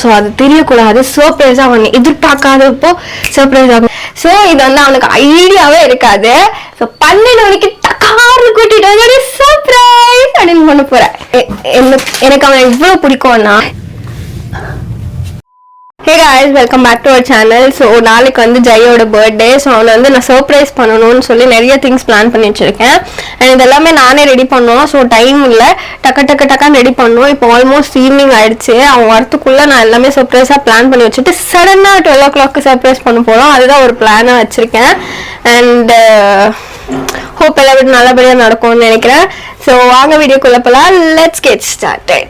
So அது தெரியக்கூடாது. சர்ப்ரைஸா அவன் எதிர்பார்க்காதப்போ சர்ப்ரைஸ் ஆகும். ஸோ இது வந்து அவனுக்கு ஐடியாவே இருக்காது. ஸோ 12 மணிக்கு டக்கார்னு கூட்டிட்டு வந்து சர்ப்ரைஸ் அப்படின்னு பண்ண போறேன். எனக்கு அவன் எவ்வளவு பிடிக்கும்னா, ஹே guys, welcome back to our channel. So நாளைக்கு வந்து ஜெயோட பர்த்டே. ஸோ அவனை வந்து நான் சர்ப்ரைஸ் பண்ணணும்னு சொல்லி நிறைய திங்ஸ் பிளான் பண்ணி வச்சிருக்கேன். அண்ட் இதெல்லாமே நானே ரெடி பண்ணுவோம். ஸோ டைம் இல்லை, டக்கான்னு ரெடி பண்ணுவோம். இப்போ ஆல்மோஸ்ட் ஈவினிங் ஆயிடுச்சு. அவன் வரத்துக்குள்ள நான் எல்லாமே சர்ப்ரைஸாக பிளான் பண்ணி வச்சுட்டு சடனாக 12 o'clock சர்ப்ரைஸ் பண்ண போகிறோம். அதுதான் ஒரு பிளானாக வச்சுருக்கேன். அண்ட் ஹோப் எல்லாம் நல்லபடியாக நடக்கும்னு நினைக்கிறேன். ஸோ வாங்க வீடியோக்குள்ள போகலாம். Let's get started.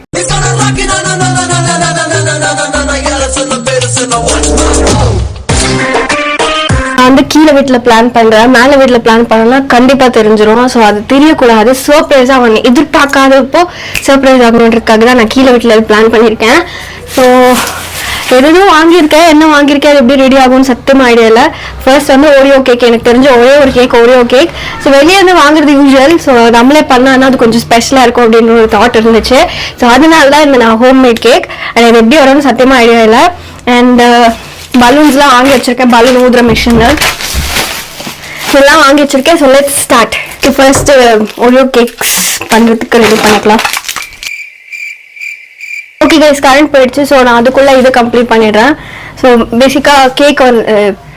வந்து கீழே வீட்டுல பிளான் பண்றேன், மேல வீட்டுல பிளான் பண்ணா கண்டிப்பா தெரிஞ்சிடும். ஸோ அது தெரியக்கூடாது. சர்ப்ரைஸா அவன் எதிர்பார்க்காதப்போ சர்ப்ரைஸ் ஆகணுன்றதுக்காக தான் நான் கீழே வீட்டுல பிளான் பண்ணியிருக்கேன். ஸோ எதுவும் வாங்கியிருக்கேன், என்ன வாங்கியிருக்கேன், அது எப்படி ரெடி ஆகும்னு சத்தியமா ஐடியா இல்லை. ஃபர்ஸ்ட் வந்து ஓரியோ கேக். எனக்கு தெரிஞ்ச ஒரே ஒரு கேக் ஓரியோ கேக். ஸோ வெளியே வந்து வாங்குறது யூஸ்வல். ஸோ நம்மளே பண்ணால் அது கொஞ்சம் ஸ்பெஷலாக இருக்கும் அப்படின்னு ஒரு தாட் இருந்துச்சு. ஸோ அதனால தான் இந்த நான் ஹோம் மேட் கேக். அது எனக்கு எப்படி வரும்னு சத்தியமா ஐடியா இல்லை. அண்ட் பலூன்ஸ்லாம் வாங்கி வச்சிருக்கேன். பலூன் ஊதுற மிஷின் இதெல்லாம் வாங்கி வச்சிருக்கேன். So let's start. First Oreo cakes பண்ணுறதுக்கு ரெடி பண்ணிக்கலாம். ஓகே கைஸ், கரண்ட் போயிடுச்சு. ஸோ நான் அதுக்குள்ளே இதை கம்ப்ளீட் பண்ணிடுறேன். ஸோ பேசிக்காக கேக்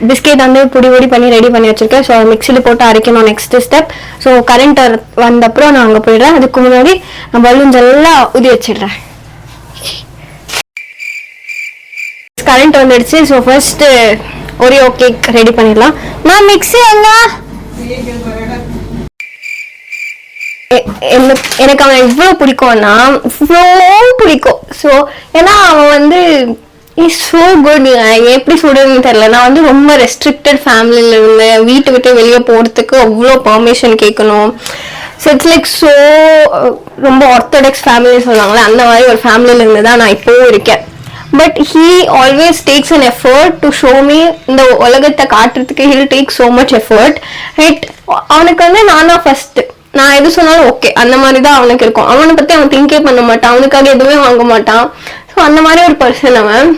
பிஸ்கெட் வந்து பொடி பண்ணி ரெடி பண்ணி வச்சுருக்கேன். ஸோ மிக்சியில் போட்டு அரைக்கணும் நெக்ஸ்ட் ஸ்டெப். ஸோ கரண்ட் வந்தப்புறம் நான் அங்கே போயிடுறேன். அதுக்கு முன்னாடி நான் பலூன்ஸ் எல்லாம் ஊதி வச்சிடுறேன். கரண்ட் வந்துடுச்சு. So first Oreo cake ready பண்ணிடலாம். நான் மிக்ஸி எல்லாம் எனக்கு அவன் எவ்வளவு பிடிக்கும்னா இவ்வளோ பிடிக்கும். ஸோ ஏன்னா அவன் வந்து இஸ் ஸோ குட். எப்படி சொல்றதுன்னு தெரியல. நான் வந்து ரொம்ப ரெஸ்ட்ரிக்டட் ஃபேமிலியில இருந்தேன். வீட்டை விட்டு வெளியே போகிறதுக்கு அவ்வளோ பர்மிஷன் கேட்கணும். ஸோ இட்ஸ் லைக் ஸோ ரொம்ப ஆர்த்தடாக்ஸ் ஃபேமிலி சொல்லுவாங்களே, அந்த மாதிரி ஒரு ஃபேமிலியில இருந்து தான் நான் இப்போவும் இருக்கேன். But he always takes an effort to show me இந்த உலகத்தை காட்டுறதுக்கு. he'll take so much effort, right? அவனுக்கு வந்து நானா ஃபர்ஸ்ட், நான் எது சொன்னாலும் ஓகே அந்த மாதிரி தான் அவனுக்கு இருக்கும். அவனை பத்தி அவன் திங்கே பண்ண மாட்டான், அவனுக்காக எதுவுமே வாங்க மாட்டான். ஸோ அந்த மாதிரி ஒரு பர்சன் அவன்.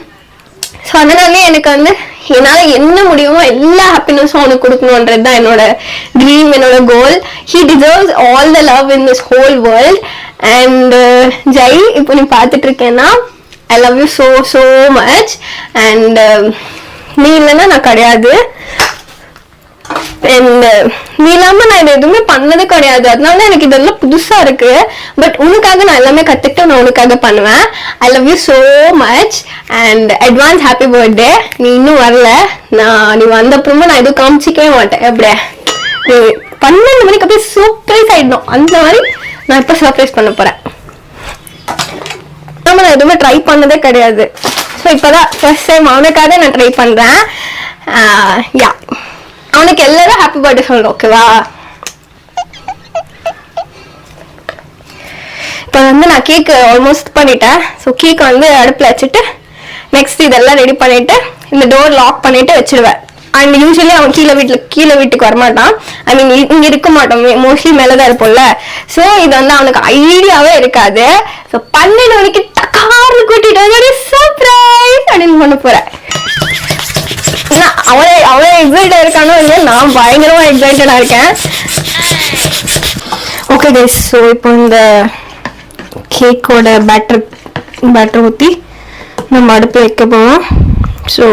ஸோ அதனாலே எனக்கு வந்து என்னால் என்ன முடியுமோ எல்லா ஹாப்பினஸும் அவனுக்கு கொடுக்கணுன்றது தான் என்னோட ட்ரீம், என்னோட கோல். he deserves all the love in this whole world. And Jai, இப்போ நீ பார்த்துட்டு இருக்கேன்னா I love you so much. And நீ இல்லைன்னா நான் கிடையாது. அண்ட் நீ இல்லாம நான் இது எதுவுமே பண்ணது கிடையாது. அதனால எனக்கு இதெல்லாம் புதுசா இருக்கு. பட் உனக்காக நான் எல்லாமே கத்துக்கிட்டு நான் உனக்காக பண்ணுவேன். I love you so much and advance happy birthday. நீ இன்னும் வரல. நீ வந்த அப்புறமா நான் எதுவும் காமிச்சிக்கவே மாட்டேன். அப்படியே 12 மணிக்கு அப்படியே சர்ப்ரைஸ் ஆயிடணும். அந்த மாதிரி நான் இப்ப சர்ப்ரைஸ் பண்ண போறேன். நான் எதுவுமே ட்ரை பண்ணதே கிடையாது. ஸோ இப்போதான் ஃபர்ஸ்ட் டைம் அவனுக்காக நான் ட்ரை பண்றேன். யா, அவனுக்கு எல்லாரும் ஹாப்பி பர்த்டே சொல்றோம். ஓகேவா? இப்போ வந்து நான் கேக் ஆல்மோஸ்ட் பண்ணிட்டேன். ஸோ கேக் வந்து அடுப்பில் வச்சுட்டு நெக்ஸ்ட் இதெல்லாம் ரெடி பண்ணிட்டு இந்த டோர் லாக் பண்ணிட்டு வச்சிருவேன். அண்ட் யூஸ்வலி அவன் கீழே வீட்டுக்கு வரமாட்டான். ஐ மீன் இங்க இருக்க மாட்டோம், மோஸ்ட்லி மேலதான் இருப்போம்ல. ஸோ இது வந்து அவனுக்கு ஐடியாவே இருக்காது. ஸோ 12 மணிக்கு டக்கார்னு கூட்டிட்டு வந்து சர்ப்ரைஸ் அப்படின்னு பண்ண போறேன். ஏன்னா அவனே எக்ஸைட்டா இருக்கானோ இல்லையா, நான் பயங்கரமா எக்ஸைட்டடா இருக்கேன். ஓகே கைஸ், ஸோ இப்போ இந்த கேக்கோட பேட்டர் ஊற்றி நம்ம அடுப்பு வைக்க போவோம். ஸோ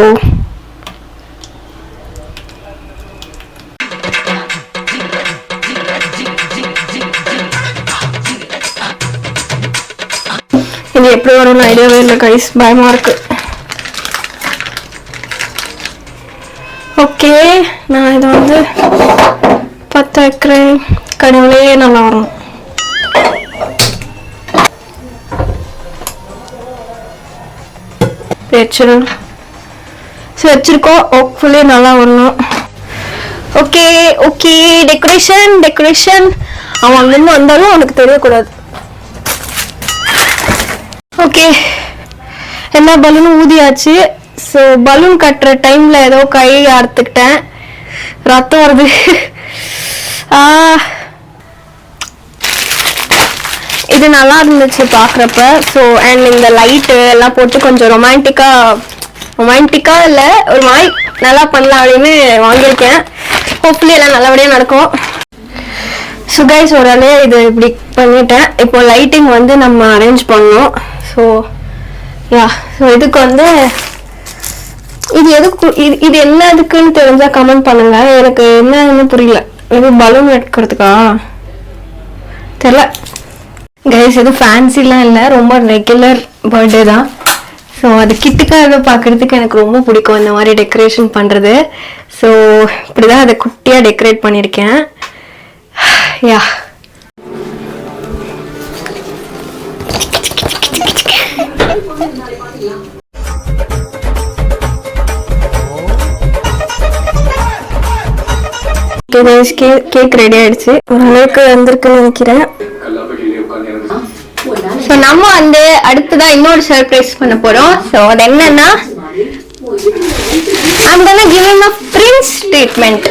இது எப்படி வரும்னு ஐடியாவே இல்லை கைஸ், பயமா இருக்கு. ஓகே, நான் இதை வந்து 10 வைக்கிறேன். கடவுளே நல்லா வரும். வச்சிருக்கோம். ஹோப்ஃபுல்லி நல்லா வரணும். ஓகே டெக்கரேஷன் அவன் அங்கிருந்து வந்தாலும் அவனுக்கு தெரியக்கூடாது. ஓகே, எல்லா பலூனும் ஊதியாச்சு. ஸோ பலூன் கட்டுற டைம்ல ஏதோ கை அறுத்துக்கிட்டேன், ரத்தம் வருது. இது நல்லா இருந்துச்சு பார்க்குறப்ப. ஸோ அண்ட் இந்த லைட்டு எல்லாம் போட்டு கொஞ்சம் ரொமான்டிக்காக இல்லை, ஒரு மாதிரி நல்லா பண்ணலாம் அப்படின்னு வாங்கியிருக்கேன். ஹோப்ஃபுல்லி எல்லாம் நல்லபடியாக நடக்கும். ஸோ கைஸ் உடனே இது இப்படி பண்ணிட்டேன். இப்போ லைட்டிங் வந்து நம்ம அரேஞ்ச் பண்ணோம். ஸோ யா, ஸோ இதுக்கு வந்து இது எதுக்கு இது என்ன இதுக்குன்னு தெரிஞ்சால் கமெண்ட் பண்ணுங்க. எனக்கு என்னன்னு புரியல. இது பலூன் வைக்கிறதுக்கா தெரியல கைஸ். இது ஃபேன்சிலாம் இல்லை, ரொம்ப ரெகுலர் பர்த்டே தான். ஸோ அது கிட்டுக்காக பார்க்குறதுக்கு எனக்கு ரொம்ப பிடிக்கும் இந்த மாதிரி டெக்கரேஷன் பண்ணுறது. ஸோ இப்படி தான் அதை குட்டியாக டெக்கரேட் பண்ணியிருக்கேன். யா, கேக் ரெடி ஆயிடுச்சு. ஓரளவுக்கு வந்திருக்குன்னு நினைக்கிறேன். ஸோ நம்ம வந்து அடுத்ததான் இன்னொரு சர்ப்ரைஸ் பண்ண போறோம். ஸோ அது என்னன்னா, I'm gonna give him a prince treatment.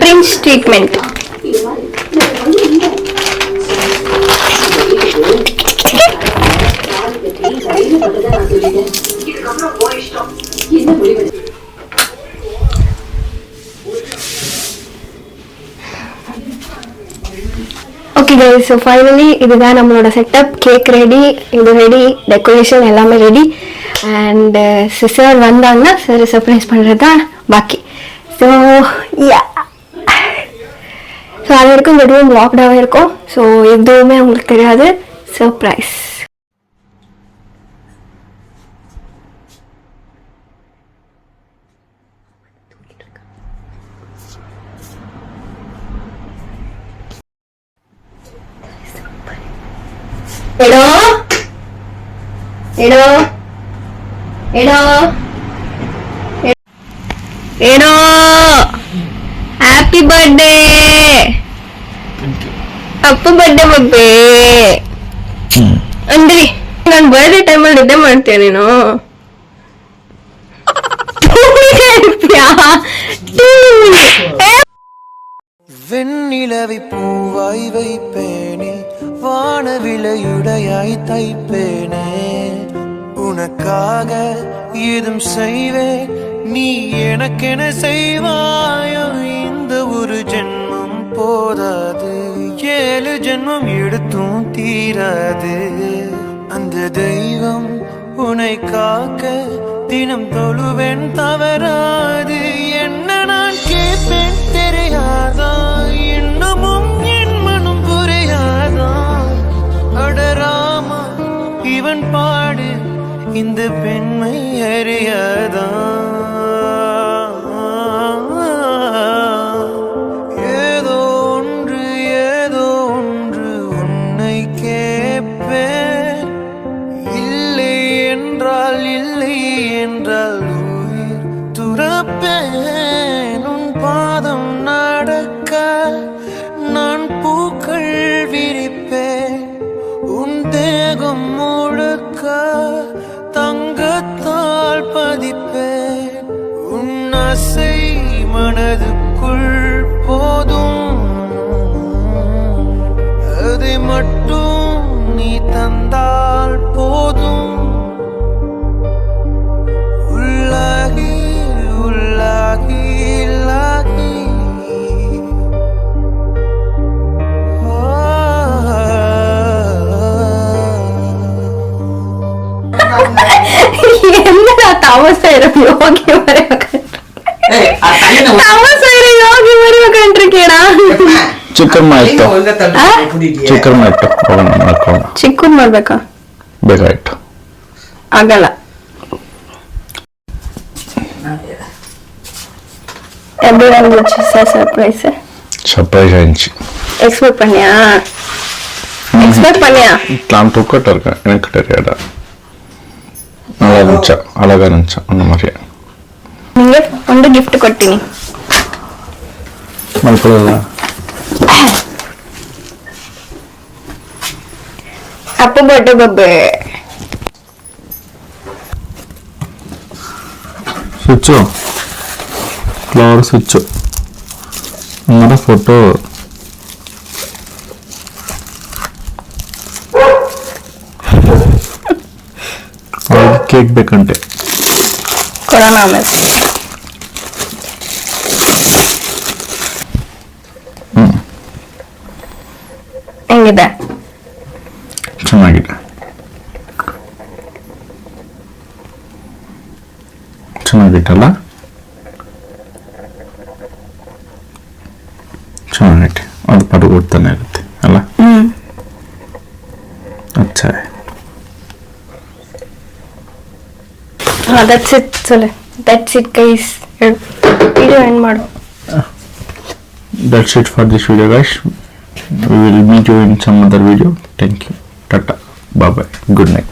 Prince treatment. Okay guys, so finally இதுதான் நம்மளோட செட்டப். கேக் ரெடி, இது ரெடி, டெக்கரேஷன் எல்லாமே ரெடி. அண்ட் சிஸ்டர் வந்தாங்கன்னா சரி சர்ப்ரைஸ் பண்ணுறது தான் பாக்கி. ஸோ யா, ஸோ அது வரைக்கும் இந்த ரூம் லாக்டாகவே இருக்கும். ஸோ எதுவுமே உங்களுக்கு தெரியாது. சர்ப்ரைஸ். எடோ எடோ எடோ எடோ ஹாப்பி பர்த்டே. ಅಪ್ಪ ಬರ್ಡೇ ಬಬ್ಬೆ ಅಂದ್ರಿ ನಾನು ಬರ್ಡೇ ಟೈಮಲ್ಲಿ ನಿದ್ದೆ ಮಾಡ್ತೀಯ ನೀನು? வெண்ணிலவை பூவாய் வைப்பேனே, வானவிலையுடையாய் தைப்பேனே, உனக்காக ஏதும் செய்வேன், நீ எனக்கென செய்வாயோ? இந்த ஒரு ஜென்மம் போதாது, 7 ஜென்மம் எடுத்தும் தீராது. அந்த தெய்வம் உன்னை காக்க தினம் தொழுவேன், தவறாது. என்ன நான் கேட்பேன் தெரியாதா? இன்னமும் என் மனம் புரியாதா? அடராமா இவன் பாடு, இந்த பெண்மை அறியாதா? ஏதோ ஒன்று உன்னை கேட்பேன், இல்லை என்றால் உயிர் துறப்பேன். உன் பாதம் நடக்க நான் பூக்கள் விரிப்பேன், உன் தேகம் முழுக்க தங்கத்தால் பதிப்பேன். உன் ஆசை மனதுக்குள் போதும், அதை மட்டும் நீ தந்தால் போதும். உள்ளாகி உள்ளாகி உள்ளாகி என்னடா தவசைரம் யோகி மாதிரி யோகி மாதிரி உட்காந்துருக்கேடா. ಚಿಕನ್ ಮಾಡ್ತು ಚಿಕ್ಕನ್ ಮಾಡ್ಬೇಕಾ? ಬೇಕಾಯ್ತು ಆಗಲ್ಲ. எப்படி வந்துச்சு சார் சர்ப்ரைஸ்? சர்ப்ரைஸ் ஆயிடுச்சு. எக்ஸ்பெக்ட் பண்ணியா? நான் தூக்கிட்டு இருக்கேன், எனக்கு தெரியாதா? நல்லா இருந்துச்சா? அழகா இருந்துச்சா? அந்த மாதிரியா? நீங்க ಒಂದು ಗಿಫ್ಟ್ ಕೊಟ್ಟಿನಿ ಮಲ್ಕೊಳ್ಳಲ್ಲ. ಅಪ್ಪ ಬರ್ಡೇ ಬಬ್ಬೆ ಸ್ವಿಚ್ಚು ಫ್ಲವರ್ ಸ್ವಿಚ್ಚು. ಹಂಗಾರೆ ಫೋಟೋ ಕೇಕ್ ಬೇಕಂತೆ. ಕೊಡೋಣ ಆಮೇಲೆ. ಹೆಂಗಿದೆ? ಚೆನ್ನಾಗಿದೆ, ಚೆನ್ನಾಗಿತ್ತಲ್ಲ? ಚೆನ್ನಾಗೈತೆ, ಅದು ಪಟ್ಟು ಕೊಡ್ತಾನೆ ಇರುತ್ತೆ ಅಲ್ಲ. ಅಚ್ಚಾ, that's it. ಸೊಲೆ that's it guys. Video end ಮಾಡು. that's it for this video guys. We will meet you in some other video. Thank you. Tata. Bye bye. Good night.